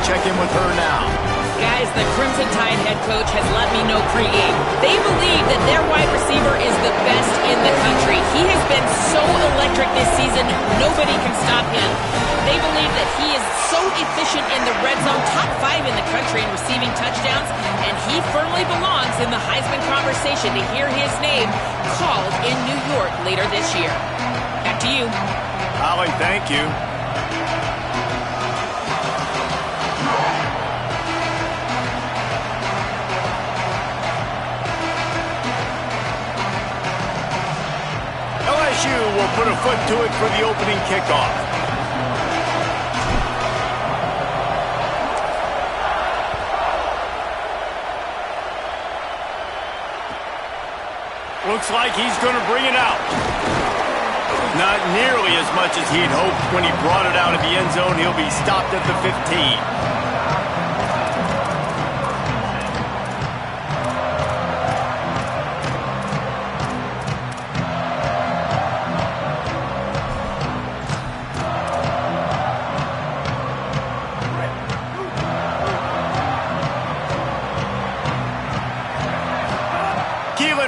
check in with her now. Guys, the Crimson Tide head coach has let me know pregame. They believe that their wide receiver is the best in the country. He has been so electric this season, nobody can stop him. They believe that he is so efficient in the red zone, top 5 in the country in receiving touchdowns, and he firmly belongs in the Heisman conversation to hear his name called in New York later this year. Back to you. Holly, thank you. LSU will put a foot to it for the opening kickoff. Looks like he's going to bring it out. Not nearly as much as he'd hoped when he brought it out of the end zone. He'll be stopped at the 15.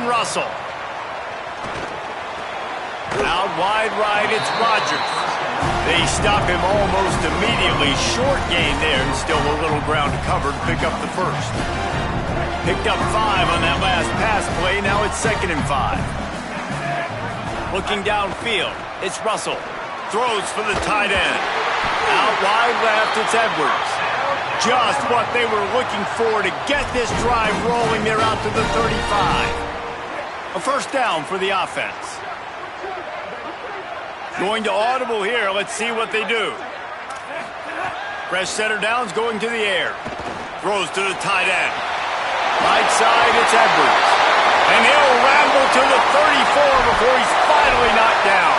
Russell. Out wide right, it's Rodgers. They stop him almost immediately. Short gain there, and still a little ground to cover to pick up the first. Picked up 5 on that last pass play. Now it's 2nd and 5. Looking downfield, it's Russell. Throws for the tight end. Out wide left, it's Edwards. Just what they were looking for to get this drive rolling. They're out to the 35. A first down for the offense. Going to audible here. Let's see what they do. Fresh setter downs going to the air. Throws to the tight end. Right side, it's Edwards. And he'll ramble to the 34 before he's finally knocked down.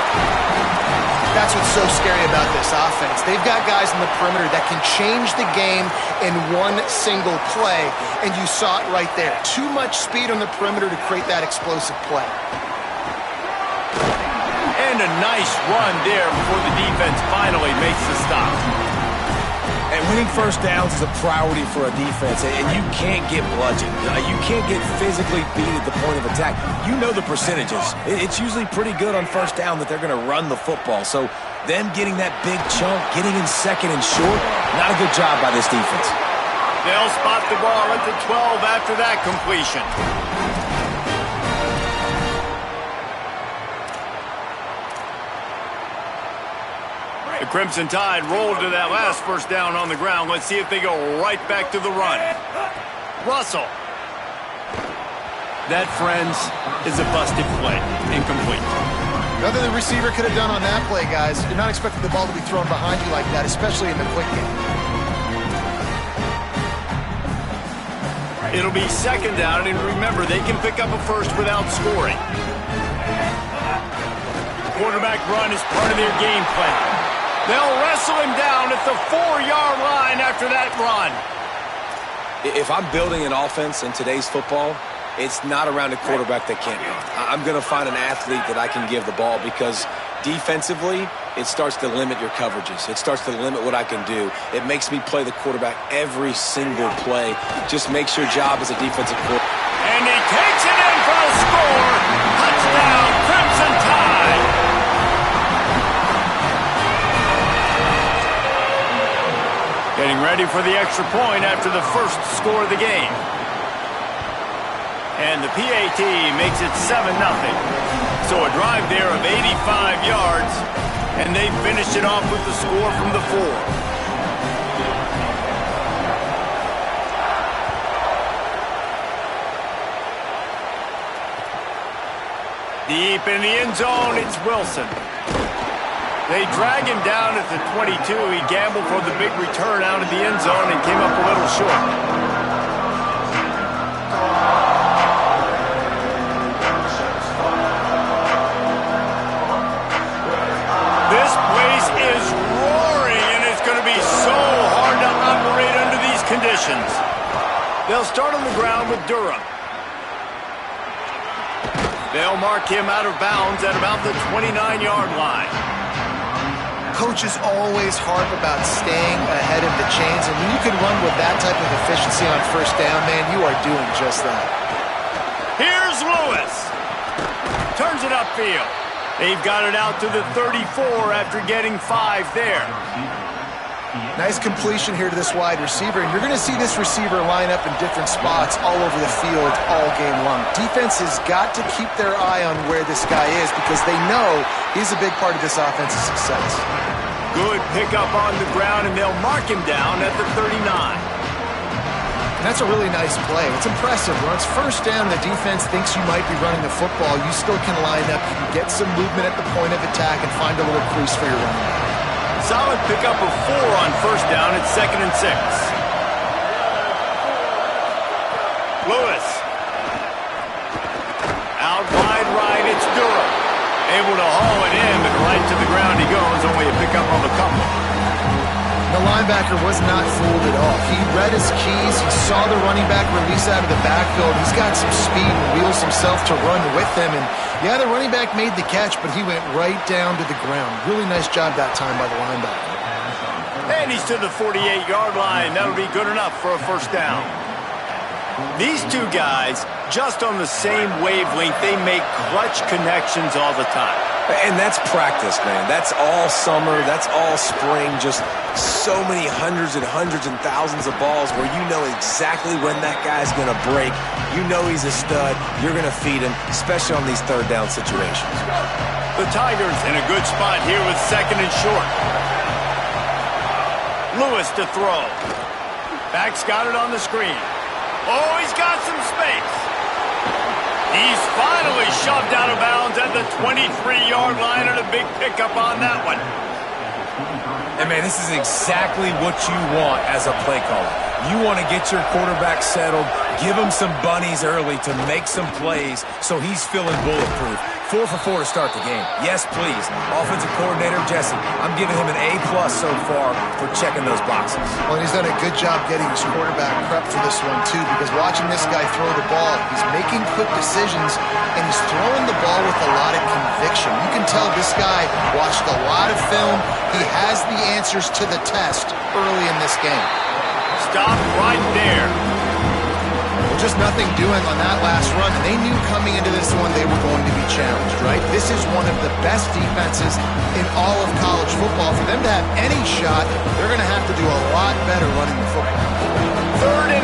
That's what's so scary about this offense. They've got guys in the perimeter that can change the game in one single play, and you saw it right there. Too much speed on the perimeter to create that explosive play. And a nice run there before the defense finally makes the stop. And winning first downs is a priority for a defense, and you can't get bludgeoned. You can't get physically beat at the point of attack. You know the percentages. It's usually pretty good on first down that they're going to run the football. So them getting that big chunk, getting in 2nd and short, not a good job by this defense. They'll spot the ball at the 12 after that completion. The Crimson Tide rolled to that last first down on the ground. Let's see if they go right back to the run. Russell. That, friends, is a busted play. Incomplete. Nothing the receiver could have done on that play, guys. You're not expecting the ball to be thrown behind you like that, especially in the quick game. It'll be 2nd down, and remember, they can pick up a first without scoring. Quarterback run is part of their game plan. They'll wrestle him down at the 4-yard line after that run. If I'm building an offense in today's football, it's not around a quarterback that can't run. I'm going to find an athlete that I can give the ball because defensively, it starts to limit your coverages. It starts to limit what I can do. It makes me play the quarterback every single play. Just makes your job as a defensive quarterback. And he takes it in for the score. Touchdown, Crimson Tide. Getting ready for the extra point after the first score of the game. And the PAT makes it 7-0. So a drive there of 85 yards, and they finished it off with the score from the 4. Deep in the end zone, it's Wilson. They drag him down at the 22. He gambled for the big return out of the end zone and came up a little short. This place is roaring, and it's going to be so hard to operate under these conditions. They'll start on the ground with Durham. They'll mark him out of bounds at about the 29-yard line. coaches always harp about staying ahead of the chains, and when you can run with that type of efficiency on first down, man, you are doing just that. Here's Lewis. Turns it upfield. They've got it out to the 34 after getting 5 there. Nice completion here to this wide receiver, and you're going to see this receiver line up in different spots all over the field all game long. Defense has got to keep their eye on where this guy is because they know he's a big part of this offense's success. Good pickup on the ground, and they'll mark him down at the 39. And that's a really nice play. It's impressive. When it's first down, the defense thinks you might be running the football. You still can line up, you can get some movement at the point of attack, and find a little crease for your running back. Solid pickup of 4 on first down at 2nd and 6. Lewis. Out wide right, it's Durham. Able to haul it in, but right to the ground he goes. Only a pickup of a couple. The linebacker was not fooled at all. He read his keys. He saw the running back release out of the backfield. He's got some speed and wheels himself to run with them. And yeah, the running back made the catch, but he went right down to the ground. Really nice job that time by the linebacker. And he's to the 48-yard line. That'll be good enough for a first down. These two guys, just on the same wavelength, they make clutch connections all the time. And that's practice, man. That's all summer. That's all spring. Just so many hundreds and thousands of balls where you know exactly when that guy's going to break. You know he's a stud. You're going to feed him, especially on these third down situations. The Tigers in a good spot here with 2nd and short. Lewis to throw. Back's got it on the screen. Oh, he's got some space. He's finally shoved out of bounds at the 23-yard line, and a big pickup on that one. And, man, this is exactly what you want as a play caller. You want to get your quarterback settled, give him some bunnies early to make some plays so he's feeling bulletproof. 4 for 4 to start the game. Yes, please. Offensive coordinator Jesse, I'm giving him an A+ so far for checking those boxes. Well, he's done a good job getting his quarterback prepped for this one, too, because watching this guy throw the ball, he's making quick decisions, and he's throwing the ball with a lot of conviction. You can tell this guy watched a lot of film. He has the answers to the test early in this game. Stop right there. Just nothing doing on that last run, and they knew coming into this one they were going to be challenged, right? This is one of the best defenses in all of college football. For them to have any shot, they're going to have to do a lot better running the football. 3rd and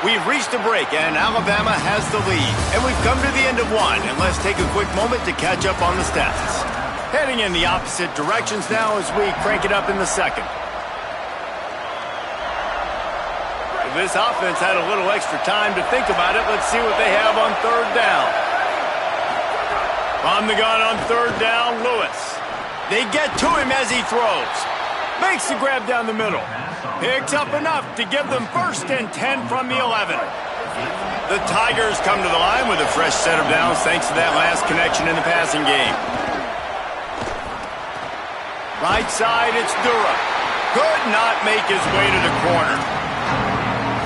8. We've reached a break, and Alabama has the lead. And we've come to the end of one, and let's take a quick moment to catch up on the stats. Heading in the opposite directions now as we crank it up in the 2nd. This offense had a little extra time to think about it. Let's see what they have on 3rd down. On the gun on 3rd down, Lewis. They get to him as he throws. Makes the grab down the middle. Picks up enough to give them 1st and 10 from the 11. The Tigers come to the line with a fresh set of downs thanks to that last connection in the passing game. Right side, it's Durham. Could not make his way to the corner.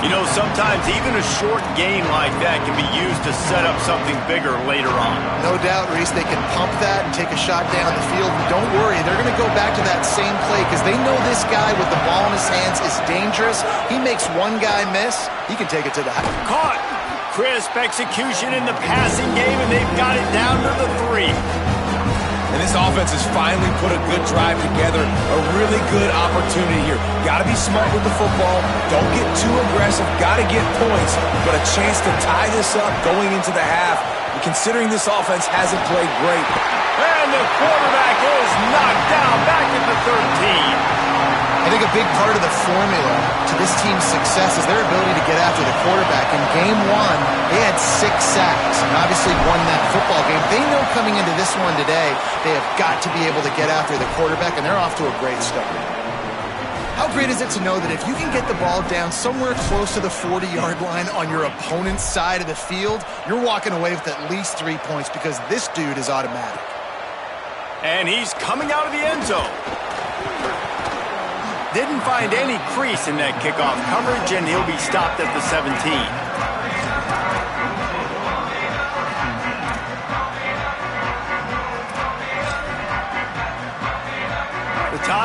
You know, sometimes even a short gain like that can be used to set up something bigger later on. No doubt, Reese, they can pump that and take a shot down the field. And don't worry, they're going to go back to that same play because they know this guy with the ball in his hands is dangerous. He makes one guy miss, he can take it to the house. Caught. Crisp execution in the passing game, and they've got it down to the 3. And this offense has finally put a good drive together, a really good opportunity here. Got to be smart with the football. Don't get too aggressive. Got to get points, but a chance to tie this up going into the half. And considering this offense hasn't played great. And the quarterback is knocked down back at the 13. I think a big part of the formula to this team's success is their ability to get after the quarterback. In game 1, they had 6 sacks and obviously won that football game. They know coming into this one today, they have got to be able to get after the quarterback, and they're off to a great start. How great is it to know that if you can get the ball down somewhere close to the 40-yard line on your opponent's side of the field, you're walking away with at least 3 points because this dude is automatic. And he's coming out of the end zone. Didn't find any crease in that kickoff coverage, and he'll be stopped at the 17.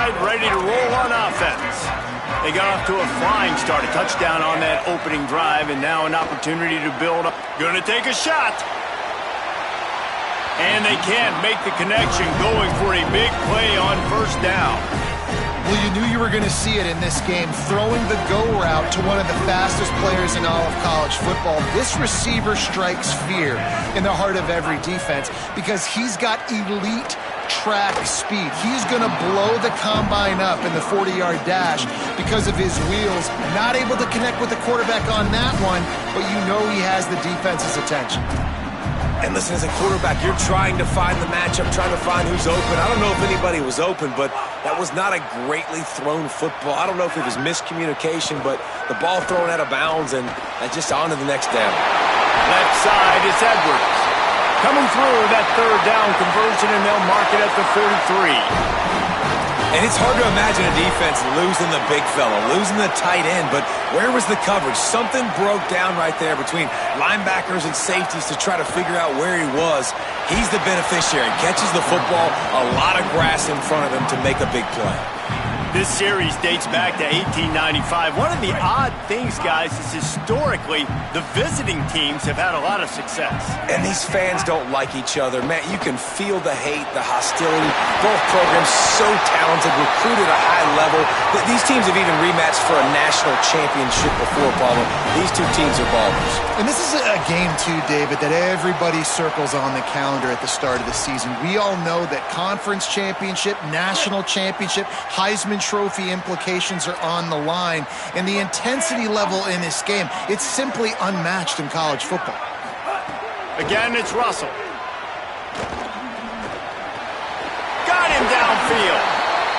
Tide ready to roll on offense. They got off to a flying start, a touchdown on that opening drive, and now an opportunity to build up. Gonna take a shot. And they can't make the connection, going for a big play on first down. Well, you knew you were going to see it in this game, throwing the go route to one of the fastest players in all of college football. This receiver strikes fear in the heart of every defense because he's got elite track speed. He's going to blow the combine up in the 40-yard dash because of his wheels. Not able to connect with the quarterback on that one, but you know he has the defense's attention. And listen, as a quarterback, you're trying to find the matchup, trying to find who's open. I don't know if anybody was open, but that was not a greatly thrown football. I don't know if it was miscommunication, but the ball thrown out of bounds, and just on to the next down. Left side is Edwards. Coming through that third down conversion, and they'll mark it at the 43. And it's hard to imagine a defense losing the big fella, losing the tight end, but where was the coverage? Something broke down right there between linebackers and safeties to try to figure out where he was. He's the beneficiary. Catches the football, a lot of grass in front of him to make a big play. This series dates back to 1895. One of the odd things, guys, is historically the visiting teams have had a lot of success. And these fans don't like each other. Man, you can feel the hate, the hostility. Both programs so talented, recruited at a high level. These teams have even rematched for a national championship before, Bama. These two teams are ballers. And this is a game, too, David, that everybody circles on the calendar at the start of the season. We all know that conference championship, national championship, Heisman Trophy implications are on the line, and the intensity level in this game, it's simply unmatched in college football. Again, it's Russell. Got him downfield.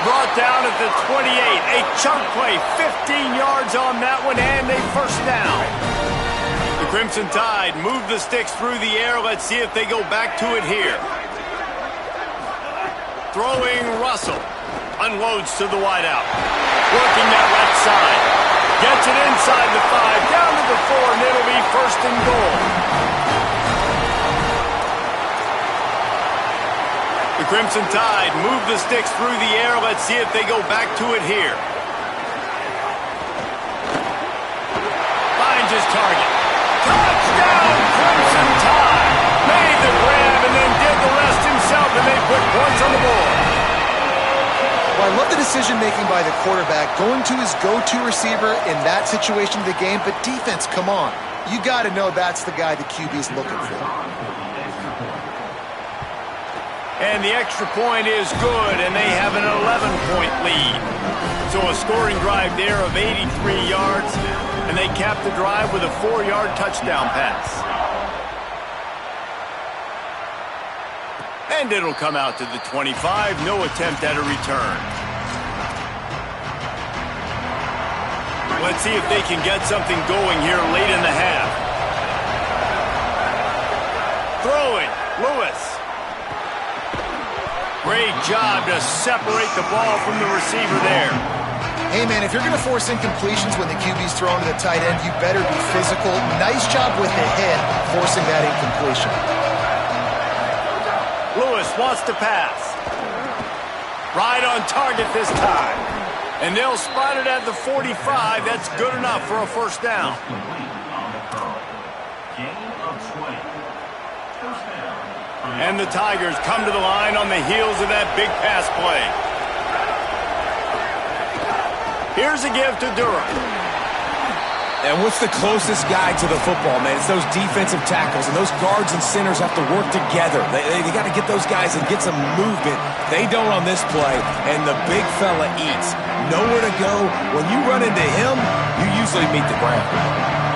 Brought down at the 28. A chunk play, 15 yards on that one, and a first down. The Crimson Tide move the sticks through the air. Let's see if they go back to it here. Throwing Russell. Unloads to the wideout. Working that left side. Gets it inside the 5, down to the 4, and it'll be first and goal. The Crimson Tide move the sticks through the air. Let's see if they go back to it here. Finds his target. Touchdown, Crimson Tide! Made the grab and then did the rest himself, and they put points on the board. Well, I love the decision-making by the quarterback, going to his go-to receiver in that situation of the game, but defense, come on. You got to know that's the guy the QB's looking for. And the extra point is good, and they have an 11-point lead. So a scoring drive there of 83 yards, and they cap the drive with a 4-yard touchdown pass. And it'll come out to the 25. No attempt at a return. Let's see if they can get something going here late in the half. Throwing, Lewis. Great job to separate the ball from the receiver there. Hey, man, if you're going to force incompletions when the QB's thrown to the tight end, you better be physical. Nice job with the hit, forcing that incompletion. Lewis wants to pass. Right on target this time. And they'll spot it at the 45. That's good enough for a first down. And the Tigers come to the line on the heels of that big pass play. Here's a give to Durham. And what's the closest guy to the football, man? It's those defensive tackles, and those guards and centers have to work together. They got to get those guys and get some movement. They don't on this play, and the big fella eats. Nowhere to go. When you run into him, you usually meet the ground.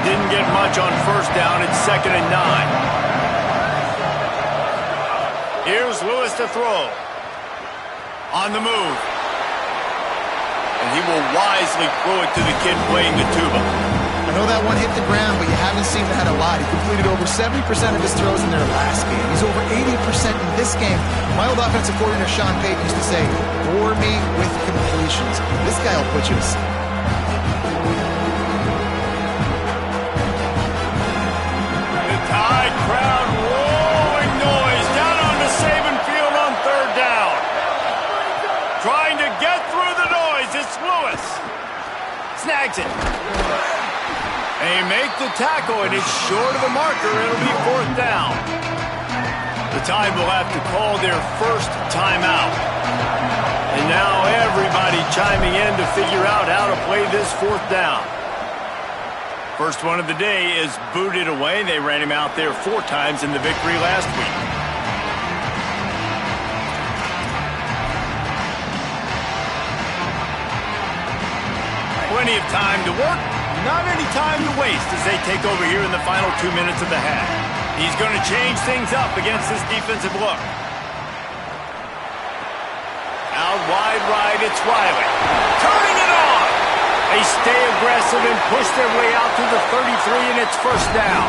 Didn't get much on first down. It's 2nd and 9. Here's Lewis to throw. On the move. And he will wisely throw it to the kid playing the tuba. I know that one hit the ground, but you haven't seen that a lot. He completed over 70% of his throws in their last game. He's over 80% in this game. My old offensive coordinator, Sean Payton, used to say, bore me with completions. This guy will put you to sleep. The Tide crowd rolling noise down on the Saban field on 3rd down. Trying to get through. snags it. They make the tackle, and it's short of the marker. It'll be fourth down. The Tide will have to call their first timeout. And now everybody chiming in to figure out how to play this fourth down. First one of the day is booted away. They ran him out there 4 times in the victory last week. Plenty of time to work, not any time to waste as they take over here in the final 2 minutes of the half. He's going to change things up against this defensive look. Out wide right, it's Riley. Turning it on! They stay aggressive and push their way out to the 33, and it's first down.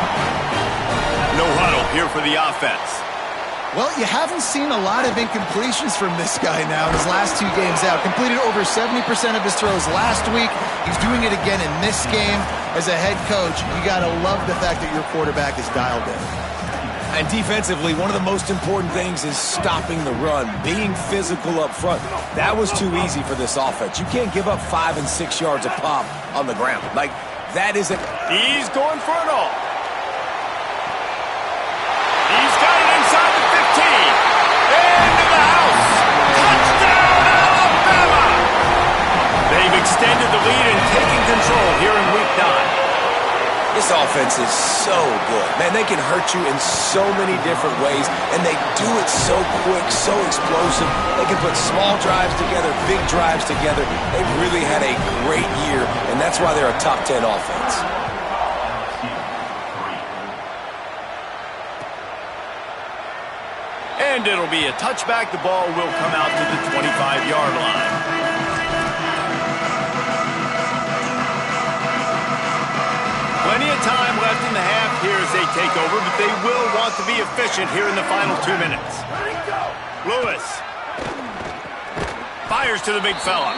No huddle here for the offense. Well, you haven't seen a lot of incompletions from this guy now in his last 2 games out. Completed over 70% of his throws last week. He's doing it again in this game. As a head coach, you got to love the fact that your quarterback is dialed in. And defensively, one of the most important things is stopping the run, being physical up front. That was too easy for this offense. You can't give up 5 and 6 yards a pop on the ground. Like, that isn't... He's going for it all. He's got it inside the 15. Into the house. Touchdown, Alabama! They've extended the lead and taken control here in week 9. This offense is so good. Man, they can hurt you in so many different ways, and they do it so quick, so explosive. They can put small drives together, big drives together. They've really had a great year, and that's why they're a top 10 offense. And it'll be a touchback. The ball will come out to the 25-yard line. Plenty of time left in the half here as they take over, but they will want to be efficient here in the final 2 minutes. Lewis fires to the big fella.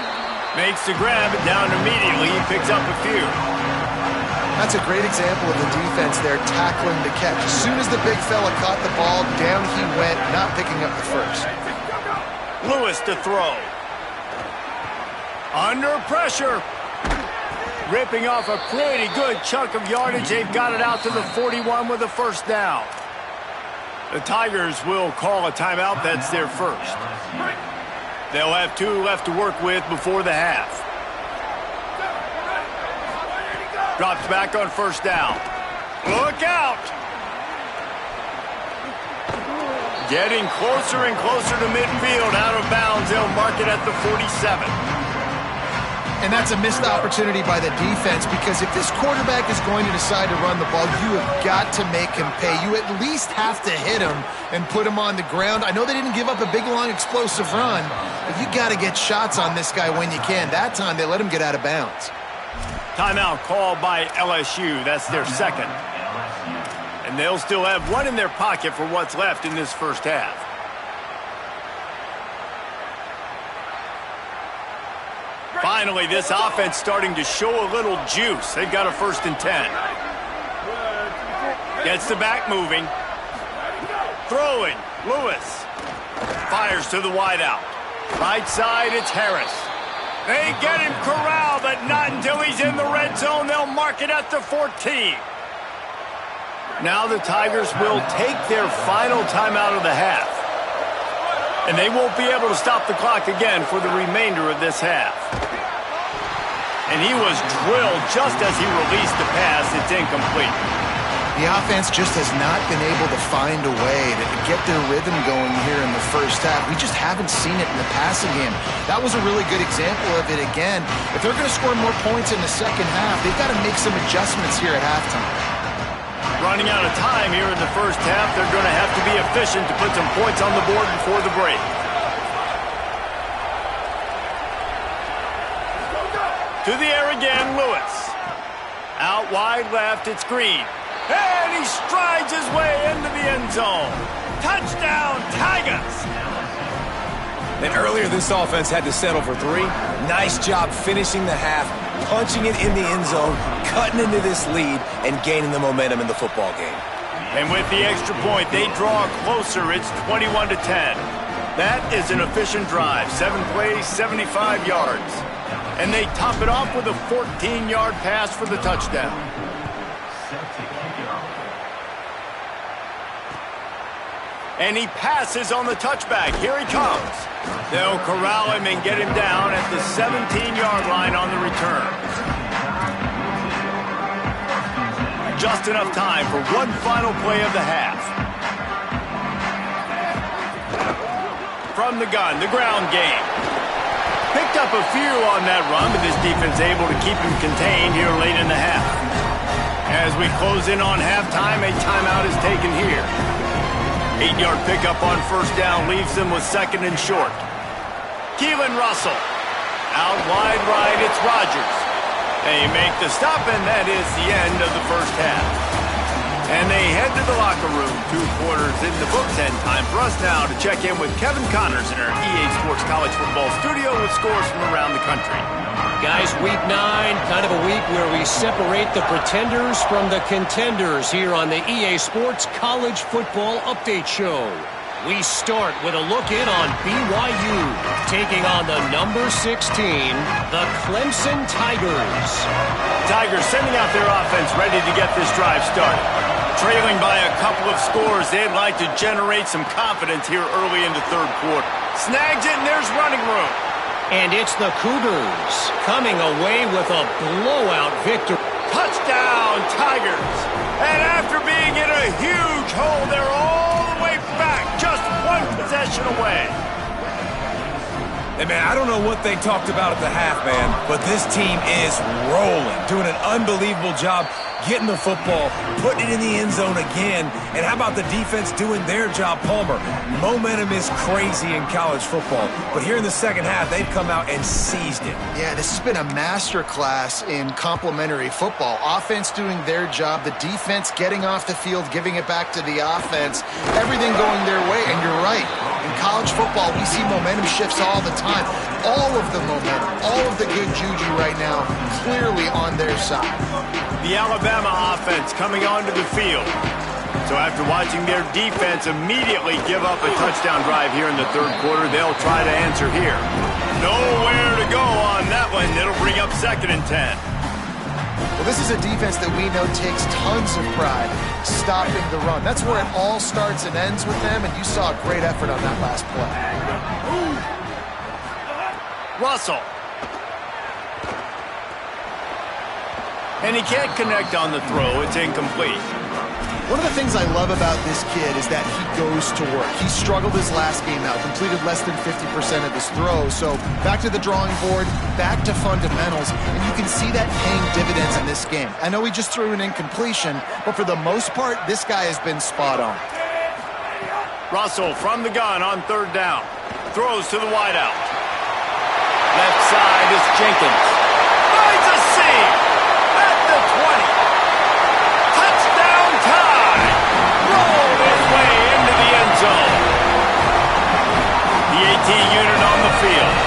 Makes the grab, down immediately. He picks up a few. That's a great example of the defense there tackling the catch. As soon as the big fella caught the ball, down he went, not picking up the first. Lewis to throw. Under pressure. Ripping off a pretty good chunk of yardage. They've got it out to the 41 with a first down. The Tigers will call a timeout. That's their first. They'll have 2 left to work with before the half. Drops back on first down. Look out! Getting closer and closer to midfield. Out of bounds. They'll mark it at the 47. And that's a missed opportunity by the defense, because if this quarterback is going to decide to run the ball, you have got to make him pay. You at least have to hit him and put him on the ground. I know they didn't give up a big, long, explosive run, but you got to get shots on this guy when you can. That time, they let him get out of bounds. Timeout called by LSU. That's their second. And they'll still have 1 in their pocket for what's left in this first half. Finally, this offense starting to show a little juice. They've got a 1st and 10. Gets the back moving. Throwing. Lewis. Fires to the wideout. Right side, it's Harris. They get him corralled, but not until he's in the red zone. They'll mark it at the 14. Now the Tigers will take their final timeout of the half. And they won't be able to stop the clock again for the remainder of this half. And he was drilled just as he released the pass. It's incomplete. The offense just has not been able to find a way to get their rhythm going here in the first half. We just haven't seen it in the passing game. That was a really good example of it again. If they're going to score more points in the second half, they've got to make some adjustments here at halftime. Running out of time here in the first half, they're going to have to be efficient to put some points on the board before the break. To the air again, Lewis. Out wide left, it's Green. And he strides his way into the end zone. Touchdown, Tigers! And earlier, this offense had to settle for 3. Nice job finishing the half, punching it in the end zone, cutting into this lead, and gaining the momentum in the football game. And with the extra point, they draw closer. It's 21 to 10. That is an efficient drive. 7 plays, 75 yards. And they top it off with a 14-yard pass for the touchdown. And he passes on the touchback. Here he comes. They'll corral him and get him down at the 17-yard line on the return. Just enough time for one final play of the half. From the gun, the ground game. Picked up a few on that run, but this defense able to keep him contained here late in the half. As we close in on halftime, a timeout is taken here. 8-yard pickup on first down leaves them with second and short. Keelan Russell. Out wide right, it's Rodgers. They make the stop, and that is the end of the first half. And they head to the locker room. 2 quarters in the books, and time for us now to check in with Kevin Connors in our EA Sports College Football studio with scores from around the country. Guys, week 9, kind of a week where we separate the pretenders from the contenders here on the EA Sports College Football Update Show. We start with a look in on BYU, taking on the number 16, the Clemson Tigers. Tigers sending out their offense ready to get this drive started. Trailing by a couple of scores, they'd like to generate some confidence here early in the third quarter. Snags it, and there's running room. And it's the Cougars coming away with a blowout victory. Touchdown, Tigers. And after being in a huge hole, they're all the way back, just one possession away. Hey, man, I don't know what they talked about at the half, man, but this team is rolling, doing an unbelievable job getting the football, putting it in the end zone again. And how about the defense doing their job, Palmer? Momentum is crazy in college football, but here in the second half, they've come out and seized it. Yeah, this has been a masterclass in complementary football. Offense doing their job, the defense getting off the field, giving it back to the offense, everything going their way. And you're right, in college football, we see momentum shifts all the time. All of the momentum, all of the good juju right now, clearly on their side. The Alabama offense coming onto the field. So after watching their defense immediately give up a touchdown drive here in the third quarter, they'll try to answer here. Nowhere to go on that one. It'll bring up second and 10. Well, this is a defense that we know takes tons of pride stopping the run. That's where it all starts and ends with them, and you saw a great effort on that last play. Russell. And he can't connect on the throw. It's incomplete. One of the things I love about this kid is that he goes to work. He struggled his last game out, completed less than 50% of his throws. So back to the drawing board, back to fundamentals, and you can see that paying dividends in this game. I know he just threw an incompletion, but for the most part, this guy has been spot on. Russell from the gun on third down. Throws to the wideout. Left side is Jenkins. Finds a seam at the 20. Touchdown time. Rolled his way into the end zone. The AT unit on the field.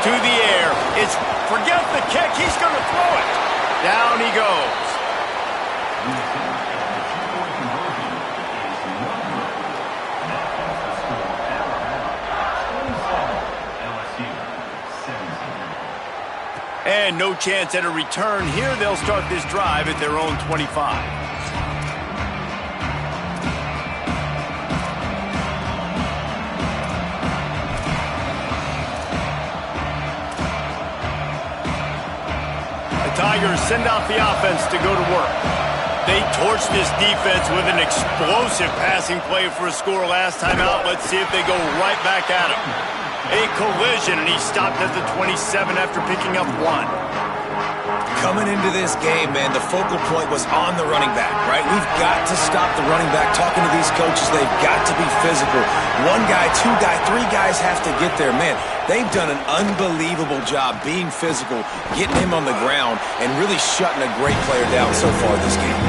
To the air. It's forget the kick. He's going to throw it. Down he goes. And no chance at a return here. They'll start this drive at their own 25. The Tigers send out the offense to go to work. They torched this defense with an explosive passing play for a score last time out. Let's see if they go right back at him. A collision, and he stopped at the 27 after picking up 1. Coming into this game, man, the focal point was on the running back, right? We've got to stop the running back. Talking to these coaches, they've got to be physical. 1 guy, 2 guy, 3 guys have to get there. Man, they've done an unbelievable job being physical, getting him on the ground, and really shutting a great player down so far this game.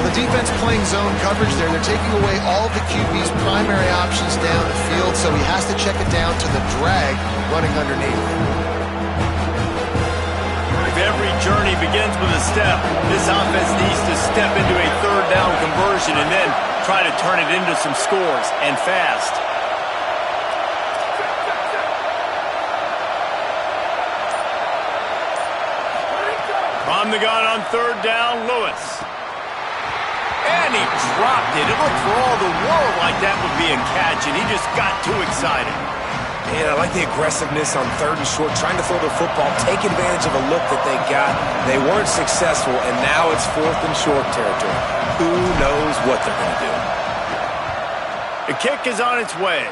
The defense playing zone coverage there. They're taking away all of the QB's primary options down the field, so he has to check it down to the drag running underneath. If every journey begins with a step, this offense needs to step into a third down conversion and then try to turn it into some scores, and fast. the gun on third down, Lewis. And he dropped it. It looked for all the world like that would be a catch, and he just got too excited. And I like the aggressiveness on third and short, trying to throw the football, take advantage of a look that they got. They weren't successful, and now it's fourth and short territory. Who knows what they're going to do? The kick is on its way.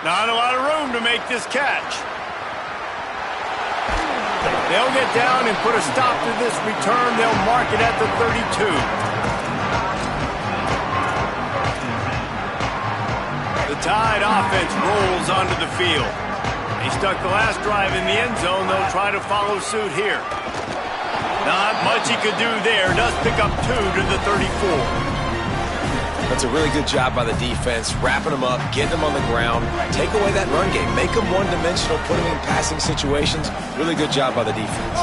Not a lot of room to make this catch. They'll get down and put a stop to this return. They'll mark it at the 32. The Tide offense rolls onto the field. They stuck the last drive in the end zone. They'll try to follow suit here. Not much he could do there. Does pick up 2 to the 34. That's a really good job by the defense, wrapping them up, getting them on the ground, take away that run game, make them one-dimensional, put them in passing situations. Really good job by the defense.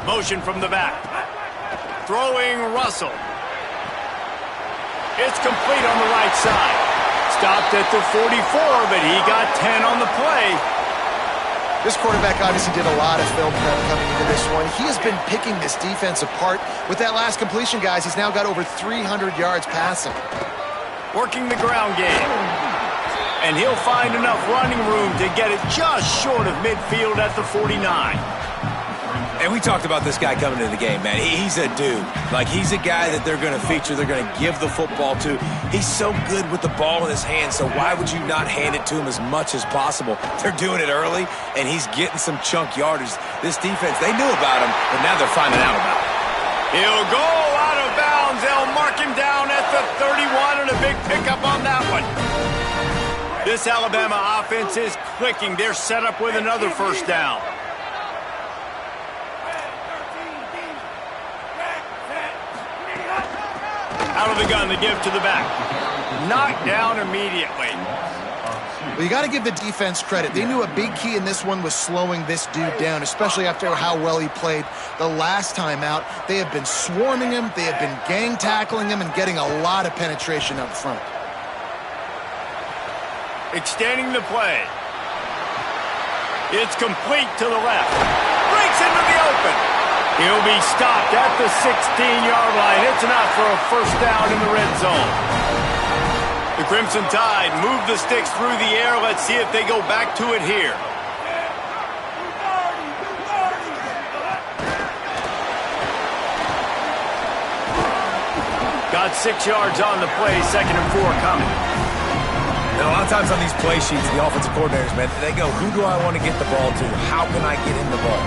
Motion from the back. Throwing Russell. It's complete on the right side. Stopped at the 44, but he got 10 on the play. This quarterback obviously did a lot of film prep coming into this one. He has been picking this defense apart. With that last completion, guys, he's now got over 300 yards passing. Working the ground game. And he'll find enough running room to get it just short of midfield at the 49. And we talked about this guy coming into the game, man. He's a dude. Like, he's a guy that they're going to feature, they're going to give the football to. He's so good with the ball in his hands, so why would you not hand it to him as much as possible? They're doing it early, and he's getting some chunk yardage. This defense, they knew about him, but now they're finding out about him. He'll go out of bounds. They'll mark him down at the 31, and a big pickup on that one. This Alabama offense is clicking. They're set up with another first down. Out of the gun, the give to the back. Knocked down immediately. Well, you got to give the defense credit. They knew a big key in this one was slowing this dude down, especially after how well he played the last time out. They have been swarming him. They have been gang tackling him and getting a lot of penetration up front. Extending the play. It's complete to the left. Breaks into the open. He'll be stopped at the 16-yard line. It's enough for a first down in the red zone. The Crimson Tide move the sticks through the air. Let's see if they go back to it here. Got 6 yards on the play, 2nd and 4 coming. And a lot of times on these play sheets, the offensive coordinators, man, they go, who do I want to get the ball to? How can I get him the ball?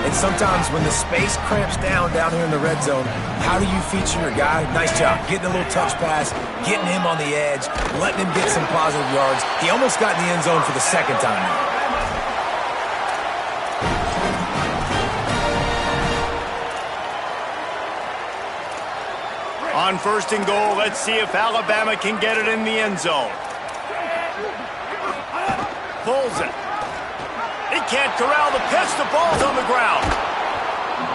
And sometimes when the space cramps down here in the red zone, how do you feature your guy? Nice job. Getting a little touch pass, getting him on the edge, letting him get some positive yards. He almost got in the end zone for the 2nd time now. On 1st and goal, let's see if Alabama can get it in the end zone. Pulls it. He can't corral the pitch. The ball's on the ground.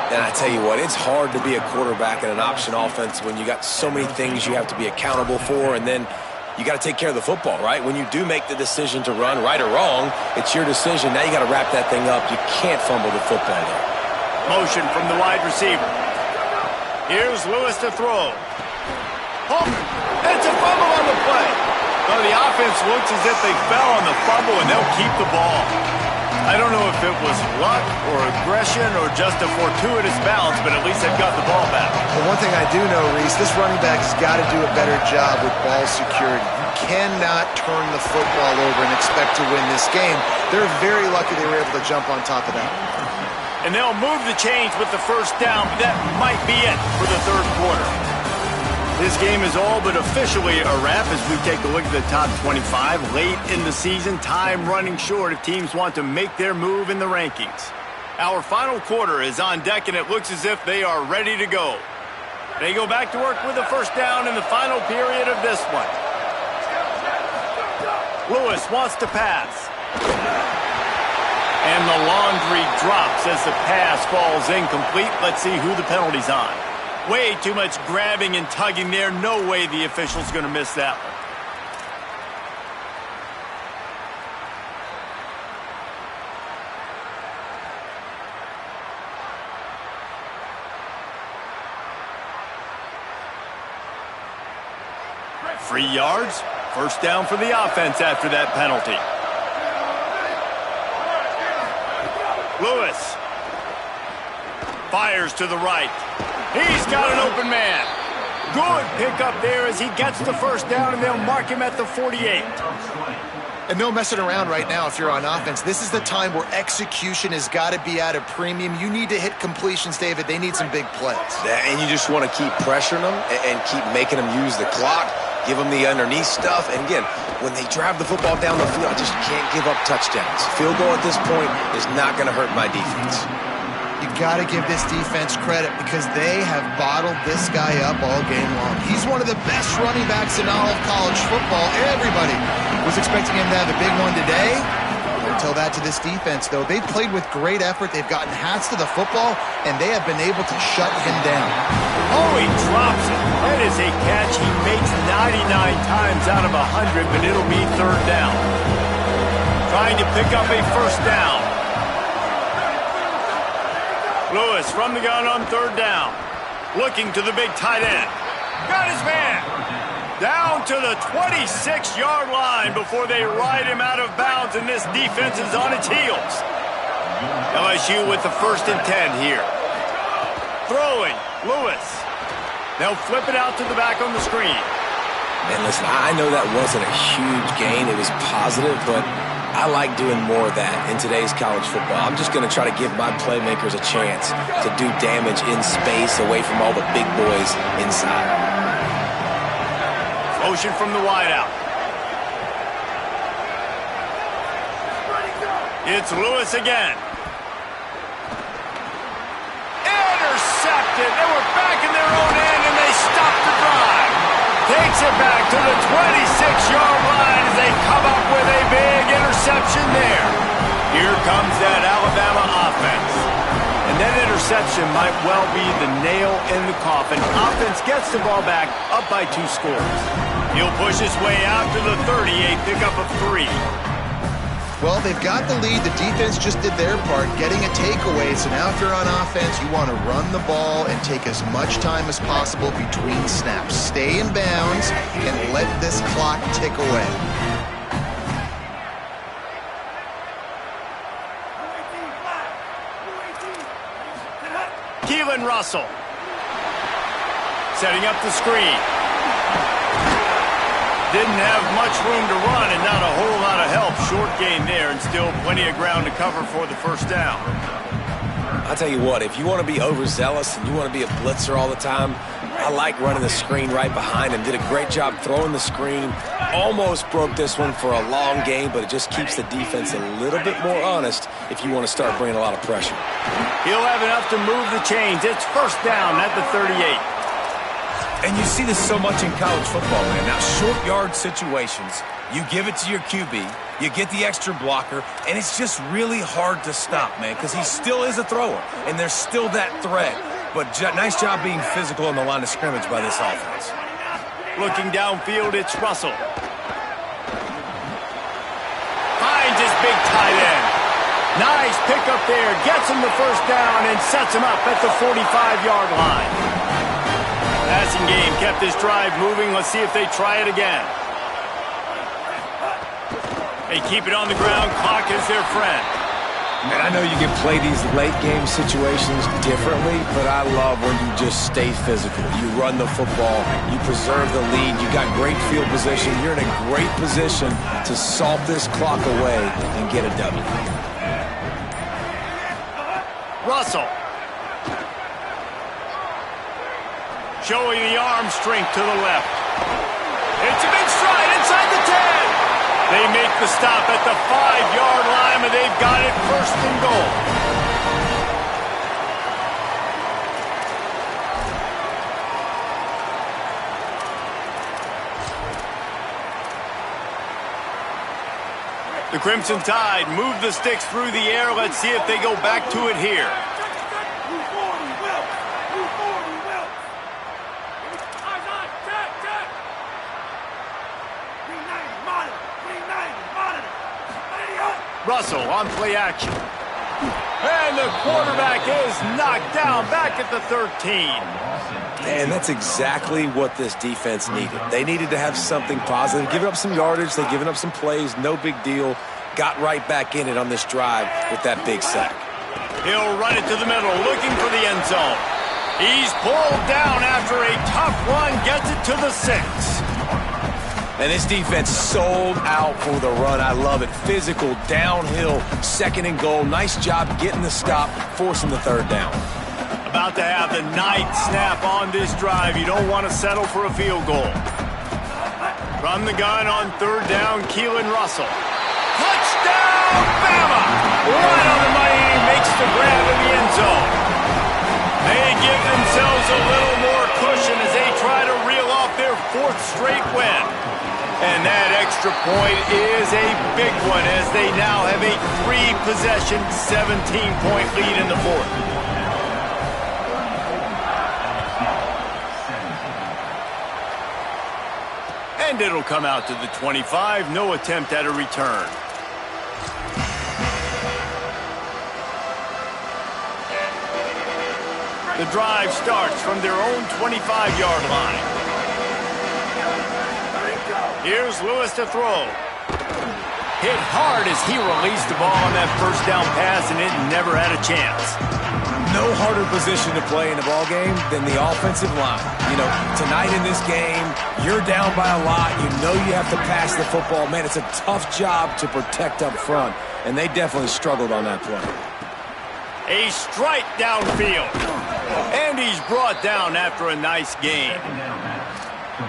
And I tell you what, it's hard to be a quarterback in an option offense when you got so many things you have to be accountable for, and then you got to take care of the football, right? When you do make the decision to run, right or wrong, it's your decision. Now you got to wrap that thing up. You can't fumble the football there. Motion from the wide receiver. Here's Lewis to throw. Oh, it's a fumble on the play. Well, the offense looks as if they fell on the fumble, and they'll keep the ball. I don't know if it was luck or aggression or just a fortuitous bounce, but at least they've got the ball back. Well, one thing I do know, Reese, this running back has got to do a better job with ball security. You cannot turn the football over and expect to win this game. They're very lucky they were able to jump on top of that. And they'll move the chains with the first down, but that might be it for the 3rd quarter. This game is all but officially a wrap as we take a look at the top 25 late in the season. Time running short if teams want to make their move in the rankings. Our final quarter is on deck, and it looks as if they are ready to go. They go back to work with a first down in the final period of this one. Lewis wants to pass. And the laundry drops as the pass falls incomplete. Let's see who the penalty's on. Way too much grabbing and tugging there. No way the official's going to miss that one. 3 yards. First down for the offense after that penalty. Lewis fires to the right. He's got an open man. Good pickup there as he gets the first down, and they'll mark him at the 48. And no messing around right now if you're on offense. This is the time where execution has got to be at a premium. You need to hit completions, David. They need some big plays. And you just want to keep pressuring them and keep making them use the clock, give them the underneath stuff. And again, when they drive the football down the field, I just can't give up touchdowns. Field goal at this point is not going to hurt my defense. You got to give this defense credit because they have bottled this guy up all game long. He's one of the best running backs in all of college football. Everybody was expecting him to have a big one today. Don't tell that to this defense, though. They've played with great effort. They've gotten hats to the football, and they have been able to shut him down. Oh, he drops it. That is a catch he makes 99 times out of 100, but it'll be third down. Trying to pick up a first down. Lewis from the gun on third down. Looking to the big tight end. Got his man. Down to the 26-yard line before they ride him out of bounds, and this defense is on its heels. LSU with the 1st and 10 here. Throwing, Lewis. They'll flip it out to the back on the screen. Man, listen, I know that wasn't a huge gain. It was positive, but I like doing more of that in today's college football. I'm just going to try to give my playmakers a chance to do damage in space away from all the big boys inside. Motion from the wideout. It's Lewis again. Intercepted. They were back in their own end, and they stopped the drive. Takes it back to the 26-yard line as they come up with a big interception there. Here comes that Alabama offense. And that interception might well be the nail in the coffin. Offense gets the ball back, up by 2 scores. He'll push his way out to the 38, pickup of 3. Well, they've got the lead. The defense just did their part, getting a takeaway. So now if you're on offense, you want to run the ball and take as much time as possible between snaps. Stay in bounds and let this clock tick away. Keelan Russell. Setting up the screen. Didn't have much room to run and not a whole lot of help. Short gain there and still plenty of ground to cover for the first down. I'll tell you what, if you want to be overzealous and you want to be a blitzer all the time, I like running the screen right behind him. Did a great job throwing the screen. Almost broke this one for a long game, but it just keeps the defense a little bit more honest if you want to start bringing a lot of pressure. He'll have enough to move the chains. It's first down at the 38. And you see this so much in college football, man. Now, short yard situations, you give it to your QB, you get the extra blocker, and it's just really hard to stop, man, because he still is a thrower, and there's still that threat. But nice job being physical on the line of scrimmage by this offense. Looking downfield, it's Russell. Finds his big tight end. Nice pickup there. Gets him the first down and sets him up at the 45-yard line. Passing game kept this drive moving. Let's see if they try it again. They keep it on the ground. Clock is their friend. Man, I know you can play these late game situations differently, but I love when you just stay physical. You run the football, you preserve the lead, you got great field position. You're in a great position to salt this clock away and get a W. Russell. Showing the arm strength to the left. It's a big stride inside the 10. They make the stop at the 5-yard line, and they've got it first and goal. The Crimson Tide move the sticks through the air. Let's see if they go back to it here. Russell on play action. And the quarterback is knocked down back at the 13. And that's exactly what this defense needed. They needed to have something positive. Giving up some yardage, they've given up some plays, no big deal. Got right back in it on this drive with that big sack. He'll run it to the middle, looking for the end zone. He's pulled down after a tough run, gets it to the 6. And this defense sold out for the run. I love it. Physical, downhill, 2nd and goal. Nice job getting the stop, forcing the 3rd down. About to have the ninth snap on this drive. You don't want to settle for a field goal. From the gun on 3rd down, Keelan Russell. Touchdown, Bama! Right on the money, he makes the grab in the end zone. They give themselves a little more cushion as they try to reel off their 4th straight win. And that extra point is a big one as they now have a 3-possession, 17-point lead in the 4th. And it'll come out to the 25. No attempt at a return. The drive starts from their own 25-yard line. Here's Lewis to throw. Hit hard as he released the ball on that 1st down pass, and it never had a chance. No harder position to play in a ball game than the offensive line. You know, tonight in this game, you're down by a lot. You know you have to pass the football. Man, it's a tough job to protect up front, and they definitely struggled on that play. A strike downfield. And he's brought down after a nice gain.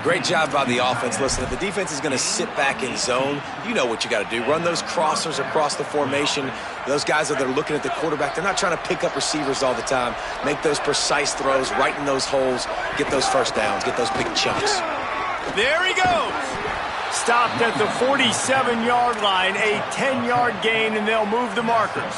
Great job by the offense. Listen, if the defense is going to sit back in zone, you know what you got to do. Run those crossers across the formation. Those guys that are looking at the quarterback, they're not trying to pick up receivers all the time. Make those precise throws right in those holes. Get those 1st downs. Get those big chunks. There he goes. Stopped at the 47-yard line. A 10-yard gain, and they'll move the markers.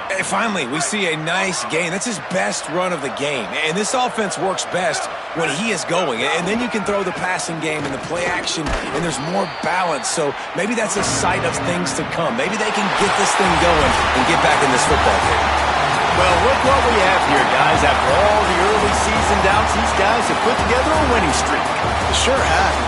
And finally, we see a nice gain. That's his best run of the game. And this offense works best when he is going. And then you can throw the passing game and the play action, and there's more balance. So maybe that's a sign of things to come. Maybe they can get this thing going and get back in this football game. Well, look what we have here, guys. After all the early season doubts, these guys have put together a winning streak. Sure have.